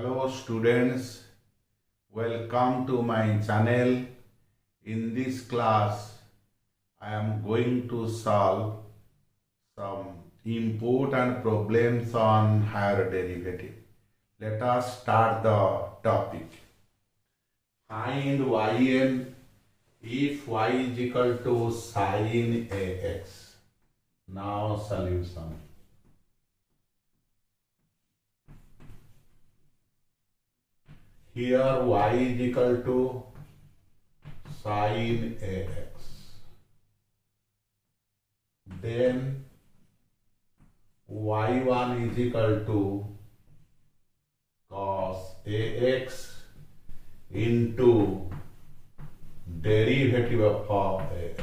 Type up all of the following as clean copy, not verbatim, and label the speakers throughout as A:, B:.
A: Hello students, welcome to my channel. In this class, I am going to solve some important problems on higher derivative. Let us start the topic. Find yn if y is equal to sin ax. Now solution. Here y is equal to sin ax. Then y1 is equal to cos ax into derivative of ax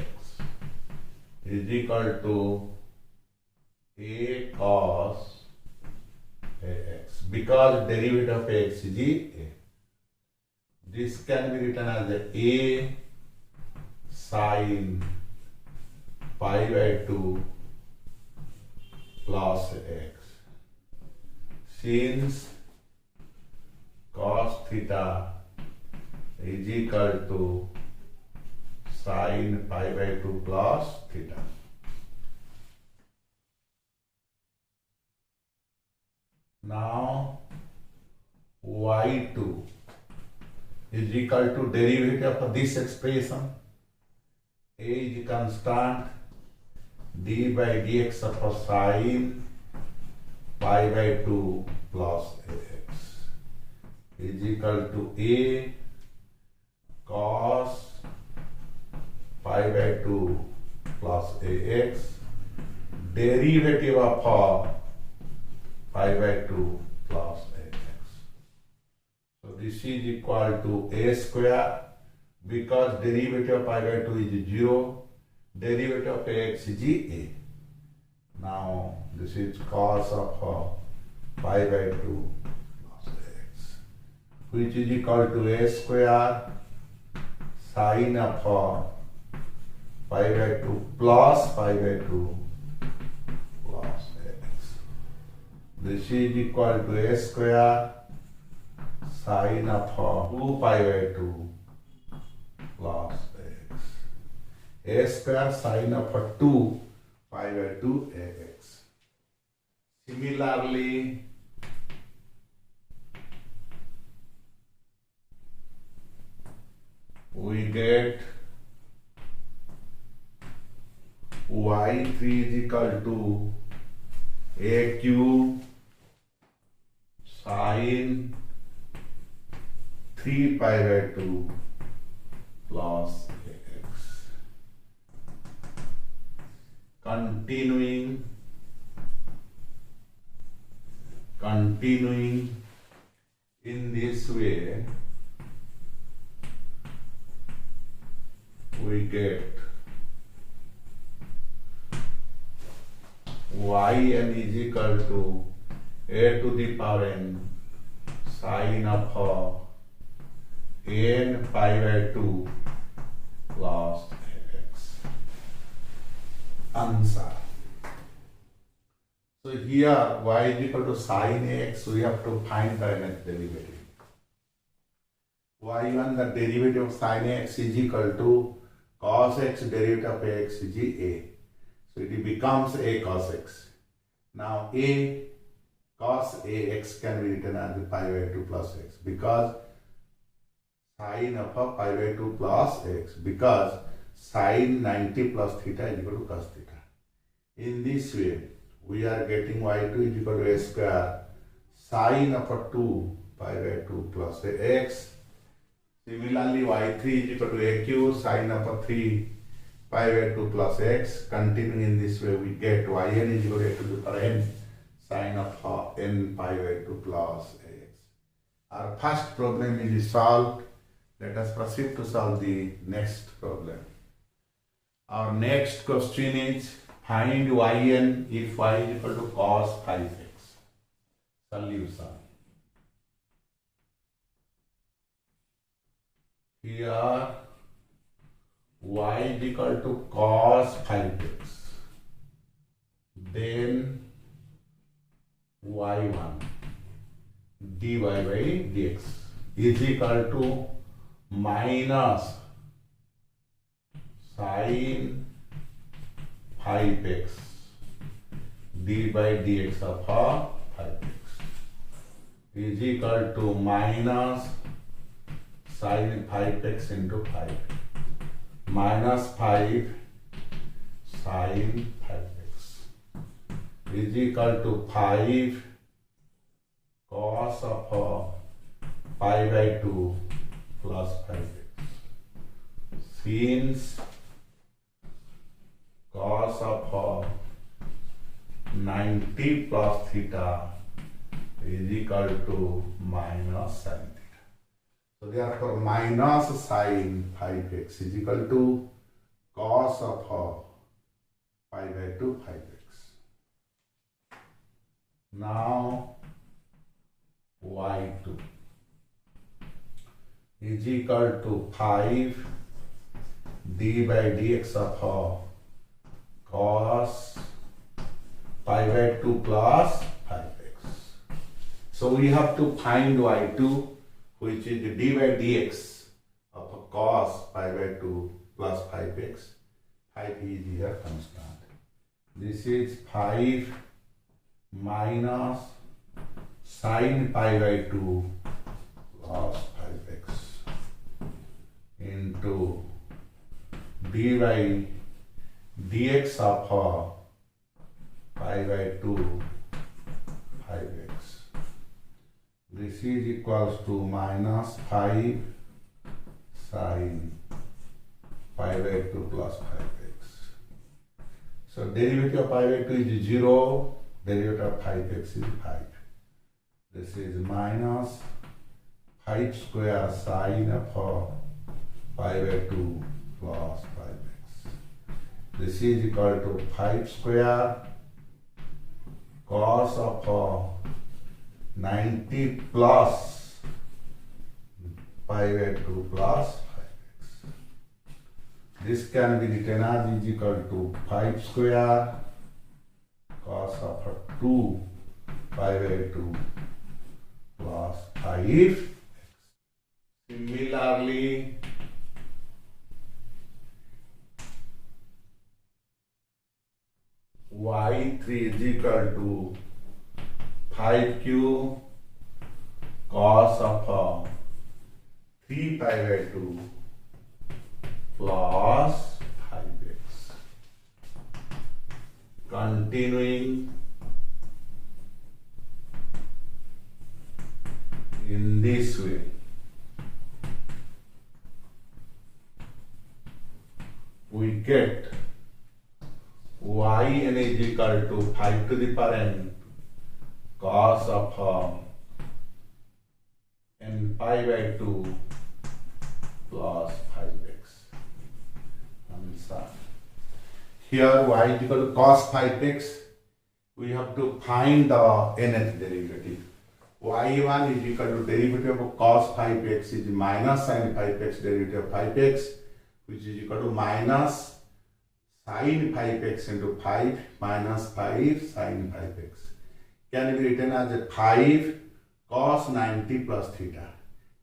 A: is equal to a cos ax, because derivative of x is a. This can be written as a sin pi by 2 plus x. Since cos theta is equal to sin pi by 2 plus theta. Now y2 is equal to derivative of this expression. A is constant, d by dx of sin pi by 2 plus ax is equal to a cos pi by 2 plus ax, derivative of pi by 2 plus ax. So this is equal to a square, because derivative of pi by 2 is 0, derivative of ax is a. Now this is cos of pi by 2 plus x, which is equal to a square sin of pi by 2 plus pi by 2 plus x. This is equal to a square sin of 2 pi by 2 plus x. A square sin of 2 pi by 2 ax. Similarly, we get y3 is equal to a cube sin 3 pi by 2 plus ax. Continuing in this way, we get yn is equal to a to the power n sin of n pi by 2 plus x. Answer. So here y is equal to sin ax, we have to find the next derivative. y1, the derivative of sin x is equal to cos x, derivative of x is a. So it becomes a cos x. Now a cos ax can be written as pi by 2 plus x, because sin of pi by 2 plus x, because sin 90 plus theta is equal to cos theta. In this way, we are getting y2 is equal to a square sin of 2 pi by 2 plus x. Similarly, y3 is equal to a cube sin of 3 pi by 2 plus x. Continuing in this way, we get yn is equal to a to the power n sin of n pi by 2 plus x. Our first problem is solved. Let us proceed to solve the next problem. Our next question is find yn if y is equal to cos 5x. Solution. Here y is equal to cos 5x. Then y1 dy by dx is equal to minus sin 5x d by dx of 5x is equal to minus sin 5x into 5 minus 5 sin 5x is equal to 5 cos of pi by 2 plus 5x since cos of 90 plus theta is equal to minus sin theta. So therefore minus sin 5x is equal to cos of pi by 2 5x. Now y2 is equal to 5 d by dx of cos pi by 2 plus 5x. So we have to find y2, which is d by dx of cos pi by 2 plus 5x. 5 is here constant. This is 5 minus sin pi by 2 plus 5x into d by dx of pi by 2 5x. This is equals to minus 5 sin pi by 2 plus 5x. So derivative of pi by 2 is 0, derivative of 5x is 5. This is minus 5 square sin of pi by 2 plus 5x. This is equal to 5 square cos of 90 plus pi by 2 plus 5x. This can be written as is equal to 5 square cos of 2 pi by 2 plus 5x. Similarly, y3 is equal to 5q cos of 3 pi by 2 plus 5x. Continuing in this way, we get yn is equal to 5 to the power n cos of n pi by 2 plus 5x. Answer. Here y is equal to cos 5x. We have to find the nth derivative. y1 is equal to derivative of cos 5x is minus sin 5x derivative of 5x, which is equal to minus sin 5x into 5 minus 5 sin 5x. Can be written as a 5 cos 90 plus theta,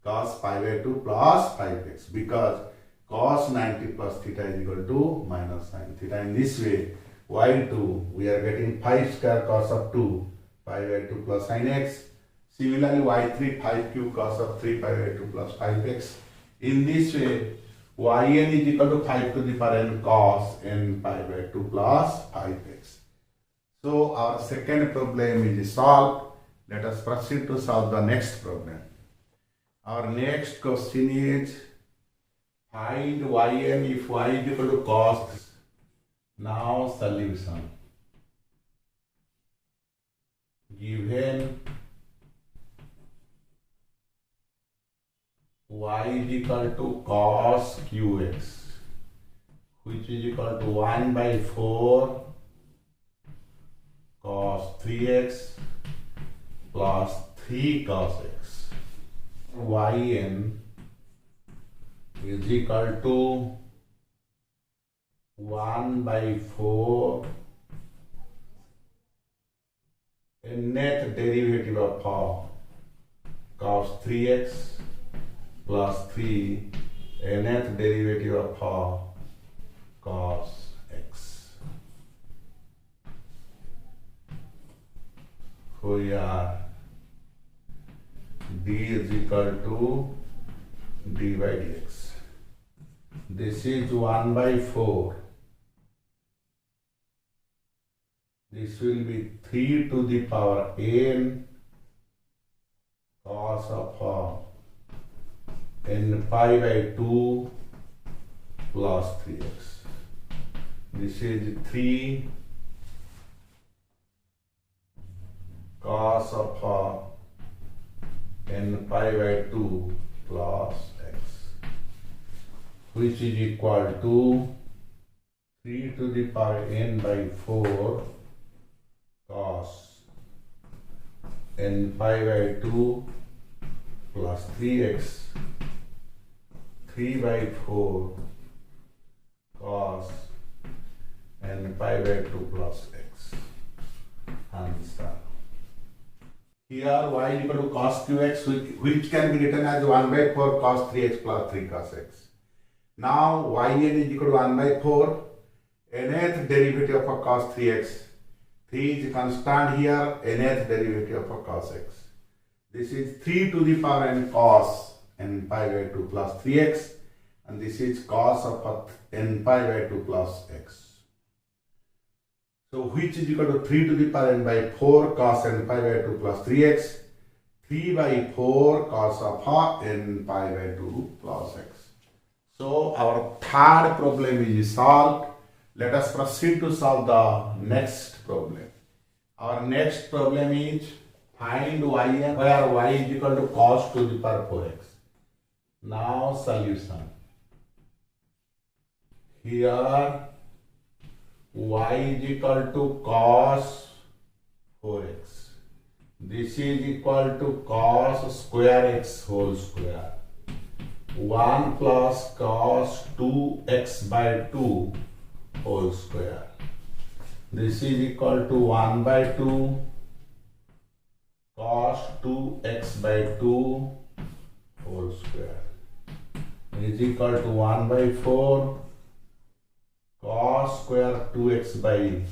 A: cos pi by 2 plus 5x, because cos 90 plus theta is equal to minus sin theta. In this way, y2 we are getting 5 square cos of 2 pi by 2 plus sin x. Similarly, y3 5q cos of 3 pi by 2 plus 5x. In this way, yn is equal to 5 to the power n cos n pi by 2 plus 5x. So our second problem is solved. Let us proceed to solve the next problem. Our next question is find yn if y is equal to cos. Now solution. Given y is equal to cos qx, which is equal to 1 by 4 cos 3x plus 3 cos x. Yn is equal to 1 by 4 nth derivative of cos 3x plus 3 nth derivative of cos x. Here d is equal to d by dx. This is 1 by 4. This will be 3 to the power n cos of n pi by 2 plus 3x. This is 3 cos of n pi by 2 plus x, which is equal to 3 to the power n by 4 cos n pi by 2 plus 3x, 3 by 4 cos n pi by 2 plus x. Answer. Here y is equal to cos qx, which can be written as 1 by 4 cos 3x plus 3 cos x. Now yn is equal to 1 by 4 nth derivative of cos 3x. 3 is constant here, nth derivative of cos x. This is 3 to the power n cos n pi by 2 plus 3x, and this is cos of n pi by 2 plus x. So which is equal to 3 to the power n by 4 cos n pi by 2 plus 3x, 3 by 4 cos of n pi by 2 plus x. So our third problem is solved. Let us proceed to solve the next problem. Our next problem is find yn where y is equal to cos to the power 4x. Now solution. Here y is equal to cos 4x. This is equal to cos square x whole square. 1 plus cos 2x by 2 whole square. This is equal to 1 by 2 cos 2x by 2 whole square is equal to 1 by 4 cos square 2x by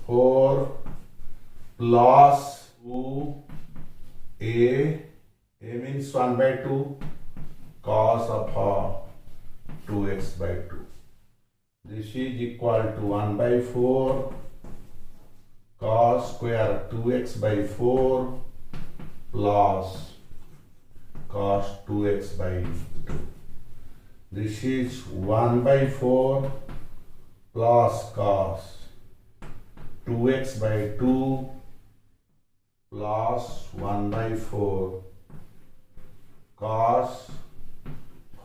A: 4 plus 2a means 1 by 2 cos of 2x by 2. This is equal to 1 by 4 cos square 2x by 4 plus cos 2x by 2. This is 1 by 4 plus cos 2x by 2 plus 1 by 4 cos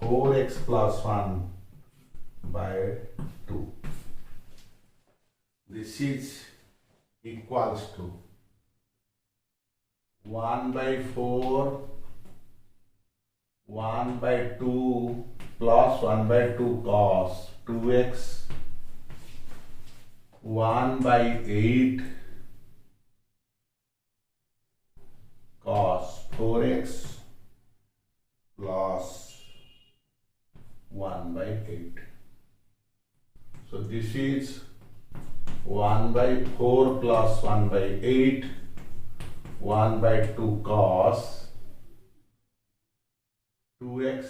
A: 4x plus 1 by 2. This is equals to 1 by 4 1 by 2 plus 1 by 2 cos 2x 1 by 8 cos 4x plus 1 by 8. So this is 1 by 4 plus 1 by 8, 1 by 2 cos 2x,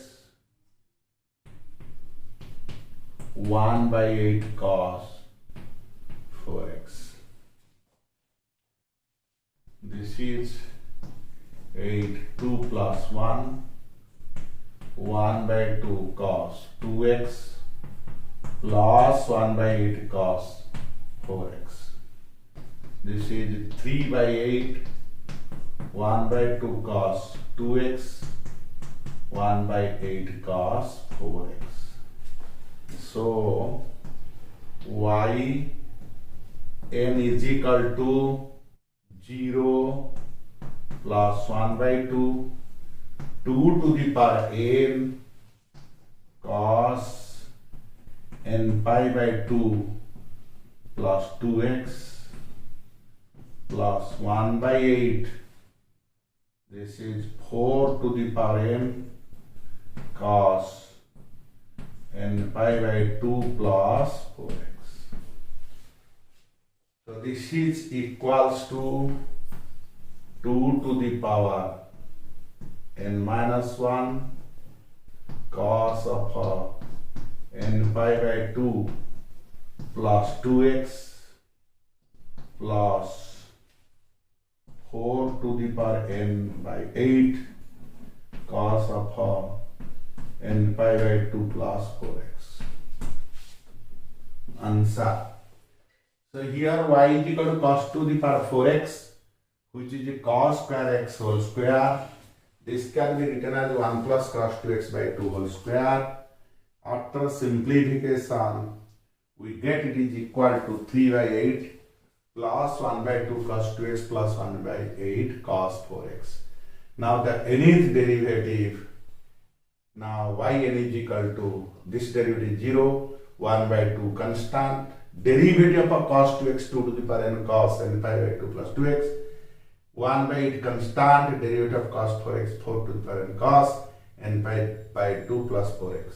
A: 1 by 8 cos 4x. This is 8, 2 plus 1, 1 by 2 cos 2x plus 1 by 8 cos 4x. This is 3 by 8, 1 by 2 cos 2x, 1 by 8 cos 4x. So y n is equal to 0 plus 1 by 2, 2 to the power n cos n pi by 2 plus 2x plus 1 by 8 This is 4 to the power n cos n pi by 2 plus 4x. So this is equals to 2 to the power n minus 1 cos of n pi by 2 plus 2x plus 4 to the power n by 8 cos of n pi by 2 plus 4x. Answer. So here y is equal to cos to the power 4x, which is a cos square x whole square. This can be written as 1 plus cos 2x by 2 whole square. After simplification, we get it is equal to 3 by 8 plus 1 by 2 cos 2x plus 1 by 8 cos 4x. Now the nth derivative, now yn is equal to, this derivative is 0, 1 by 2 constant, derivative of cos 2x 2 to the power n cos n pi by 2 plus 2x, 1 by 8 constant, derivative of cos 4x 4 to the power n cos n pi by 2 plus 4x.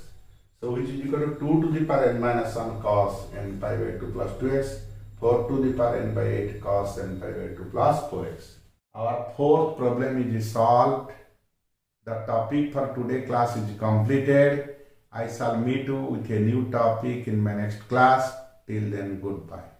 A: So which is equal to 2 to the power n minus 1 cos n pi by 2 plus 2x, 4 to the power n by 8 cos n pi by 2 plus 4x. Our fourth problem is solved. The topic for today class is completed. I shall meet you with a new topic in my next class. Till then, goodbye.